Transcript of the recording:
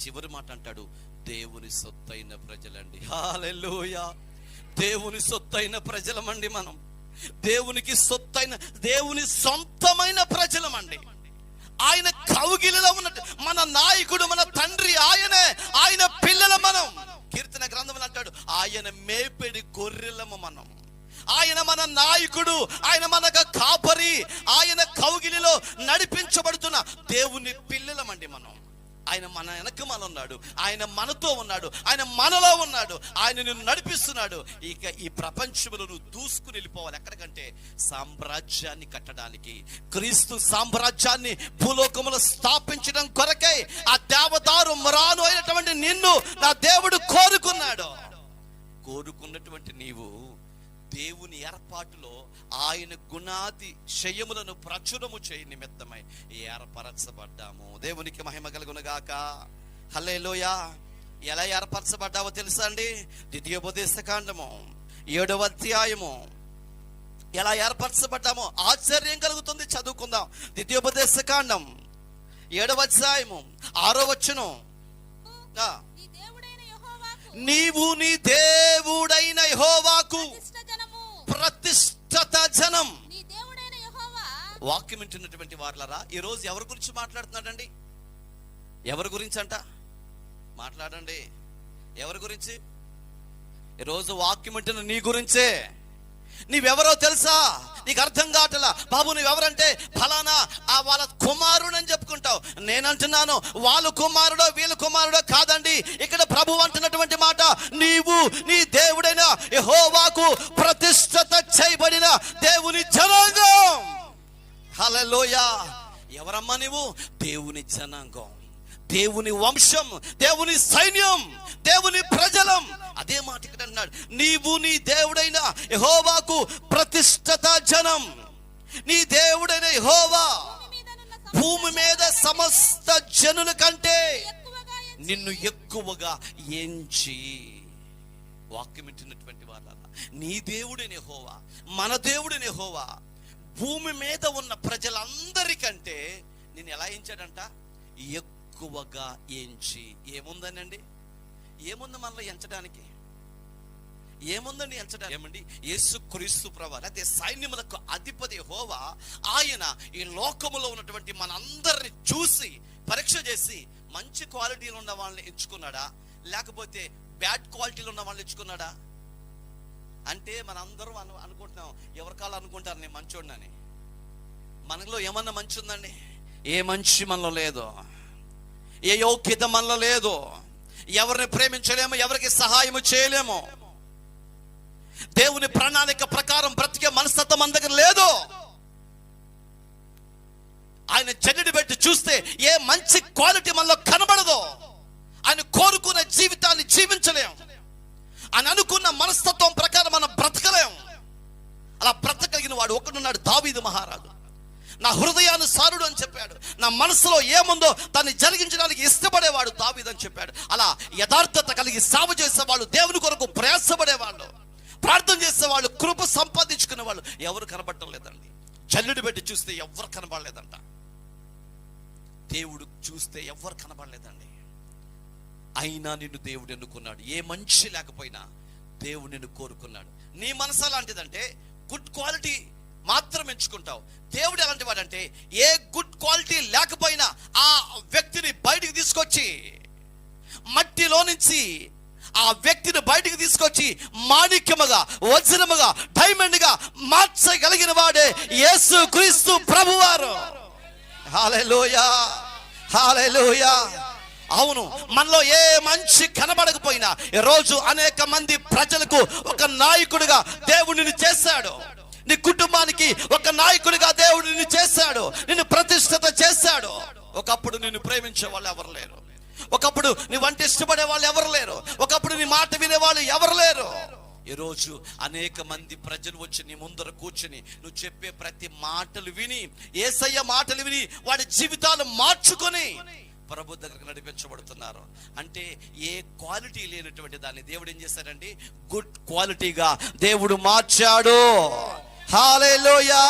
చివరి మాట అంటాడు, దేవుని సొత్తైన ప్రజలండి. హల్లెలూయా. దేవుని సొత్తైన ప్రజలమండి మనం. దేవునికి సొత్తైన, దేవుని సొంతమైన ప్రజలమండి. ఆయన కౌగిలిలో ఉన్నట్టు మన నాయకుడు, మన తండ్రి ఆయనే. ఆయన పిల్లల మనం. కీర్తన గ్రంథం అంటాడు, ఆయన మేపెడి గొర్రెలము మనం. ఆయన మన నాయకుడు, ఆయన మనకు కాపరి, ఆయన కౌగిలిలో నడిపించబడుతున్న దేవుని పిల్లలమండి మనం. ఆయన మన వెనకమాల ఉన్నాడు, ఆయన మనతో ఉన్నాడు, ఆయన మనలో ఉన్నాడు, ఆయన నిన్ను నడిపిస్తున్నాడు. ఇక ఈ ప్రపంచంలో నువ్వు దూసుకుని వెళ్ళిపోవాలి. ఎక్కడికంటే సామ్రాజ్యాన్ని కట్టడానికి, క్రీస్తు సామ్రాజ్యాన్ని భూలోకములో స్థాపించడం కొరకై ఆ దేవదారు మ్రాను అయినటువంటి నిన్ను నా దేవుడు కోరుకున్నాడు. కోరుకున్నటువంటి నీవు దేవుని ఏర్పాటులో ఆయన గుణాది శయములను ప్రచురము చేయ నిమిత్తమై ఏర్పరచబడ్డాము. దేవునికి మహిమ కలుగునుగాక. హల్లెలూయా. ఎలా ఏర్పరచబడ్డావో తెలుసా అండి? ద్వితీయోపదేశకాండము 7వ అధ్యాయము. ఎలా ఏర్పరచబడ్డామో ఆశ్చర్యం కలుగుతుంది. చదువుకుందాం. ద్వితీయోపదేశకాండం 7వ అధ్యాయము 6వ వచనం. నీవు నీ దేవుడైన యెహోవాకు ప్రతిష్ఠిత జనం. వాక్యం వింటున్నటువంటి వారలారా, ఈ రోజు ఎవరి గురించి మాట్లాడుతున్నాడండి? ఎవరి గురించి అంట? మాట్లాడండి. ఎవరి గురించి? ఈరోజు వాక్యం వింటున్న నీ గురించే. నీవెవరో తెలుసా? నీకు అర్థం కావట్లా. బాబు నువ్వెవరంటే ఫలానా వాళ్ళ కుమారుడు అని చెప్పుకుంటావు. నేనంటున్నాను, వాళ్ళ కుమారుడో వీళ్ళ కుమారుడో కాదండి. ఇక్కడ ప్రభు అంటున్నటువంటి మాట, నీవు నీ దేవుడైన యెహోవాకు ప్రతిష్ఠిత చేయబడిన దేవుని జనాంగం. హల్లెలూయా. ఎవరమ్మా నీవు? దేవుని జనాంగం, దేవుని వంశం, దేవుని సైన్యం, దేవుని ప్రజలం. అదే మాట ఇక్కడ అన్నాడు, నీవు నీ దేవుడైన యెహోవాకు ప్రతిష్ఠిత జనం. నీ దేవుడైన యెహోవా భూమి మీద సమస్త జనుల కంటే నిన్ను ఎక్కువగా ఎంచి. వాక్యం వింటున్నటువంటి వాళ్ళ, నీ దేవుడైన యెహోవా, మన దేవుడైన యెహోవా భూమి మీద ఉన్న ప్రజలందరికంటే నిన్ను ఎలా ఎంచాడంట? ఎక్కువగా ఎంచి. ఏముందనండి? ఏముంది మనలో ఎంచడానికి? ఏముందండి ఎంచడానికి? ఏమండి? యేసుక్రీస్తు ప్రభువు, అదే సైన్యములకు అధిపతి యెహోవా, ఆయన ఈ లోకములో ఉన్నటువంటి మనందరిని చూసి పరీక్ష చేసి మంచి క్వాలిటీలు ఉన్న వాళ్ళని ఎంచుకున్నాడా, లేకపోతే బ్యాడ్ క్వాలిటీలు ఉన్న వాళ్ళని ఎంచుకున్నాడా? అంటే మనందరం అనుకుంటున్నాం, ఎవరికాళ్ళు అనుకుంటారు నేను మంచోడినని. మనలో ఏమన్నా మంచి ఉందండి? ఏ మంచి మనలో లేదు, ఏ యోగ్యత మనలో లేదు. ఎవరిని ప్రేమించలేము, ఎవరికి సహాయం చేయలేము. దేవుని ప్రణాళిక ప్రకారం బ్రతికే మనస్తత్వం మన దగ్గర లేదు. ఆయన జల్లెడ పెట్టి చూస్తే ఏ మంచి క్వాలిటీ మనలో కనబడదు. ఆయన కోరుకున్న జీవితాన్ని జీవించలేం. ఆయన అనుకున్న మనస్తత్వం ప్రకారం మనం బ్రతకలేం. అలా బ్రతకలిగిన వాడు ఒకడున్నాడు, దావీదు మహారాజు. నా హృదయానుసారుడు అని చెప్పాడు. నా మనసులో ఏముందో దాన్ని జరిగించడానికి ఇష్టపడేవాడు దావీదు అని చెప్పాడు. అలా యథార్థత కలిగి సేవ చేసేవాళ్ళు, దేవుని కొరకు ప్రయాసపడేవాళ్ళు, ప్రార్థన చేసేవాళ్ళు, కృప సంపాదించుకునే వాళ్ళు ఎవరు కనబడటం లేదండి. జల్లెడ పెట్టి చూస్తే ఎవరు కనబడలేదంట. దేవుడు చూస్తే ఎవరు కనబడలేదండి. అయినా నిన్ను దేవుడు ఎన్నుకున్నాడు. ఏ మనిషి లేకపోయినా దేవుడు నిన్ను కోరుకున్నాడు. నీ మనసు అలాంటిదంటే గుడ్ క్వాలిటీ మాత్రం ఎంచుకుంటావు. దేవుడు ఎలాంటి వాడంటే ఏ గుడ్ క్వాలిటీ లేకపోయినా ఆ వ్యక్తిని బయటికి తీసుకొచ్చి, మట్టిలో నుంచి ఆ వ్యక్తిని బయటికి తీసుకొచ్చి మాణిక్యముగా, వజ్రముగా, డైమండ్ గా మార్చగలిగిన వాడే యేసుక్రీస్తు ప్రభువారు. హల్లెలూయా, హల్లెలూయా. అవును, మనలో ఏ మంచి కనబడకపోయినా ఈరోజు అనేక మంది ప్రజలకు ఒక నాయకుడిగా దేవుడిని చేశాడు. నీ కుటుంబానికి ఒక నాయకుడిగా దేవుడు నిన్ను చేశాడు, నిన్ను ప్రతిష్ఠిత చేశాడు. ఒకప్పుడు నిన్ను ప్రేమించే వాళ్ళు ఎవరు లేరు. ఒకప్పుడు నీ వంట ఇష్టపడే వాళ్ళు ఎవరు లేరు. ఒకప్పుడు నీ మాట వినే వాళ్ళు ఎవరు లేరు. ఈరోజు అనేక మంది ప్రజలు వచ్చి నీ ముందర కూర్చుని నువ్వు చెప్పే ప్రతి మాటలు విని, యేసయ్య మాటలు విని వాడి జీవితాలు మార్చుకొని ప్రభు దగ్గరకు నడిపించబడుతున్నారు. అంటే ఏ క్వాలిటీ లేనటువంటి దాన్ని దేవుడు ఏం చేశారండి? గుడ్ క్వాలిటీగా దేవుడు మార్చాడు. హల్లెలూయా.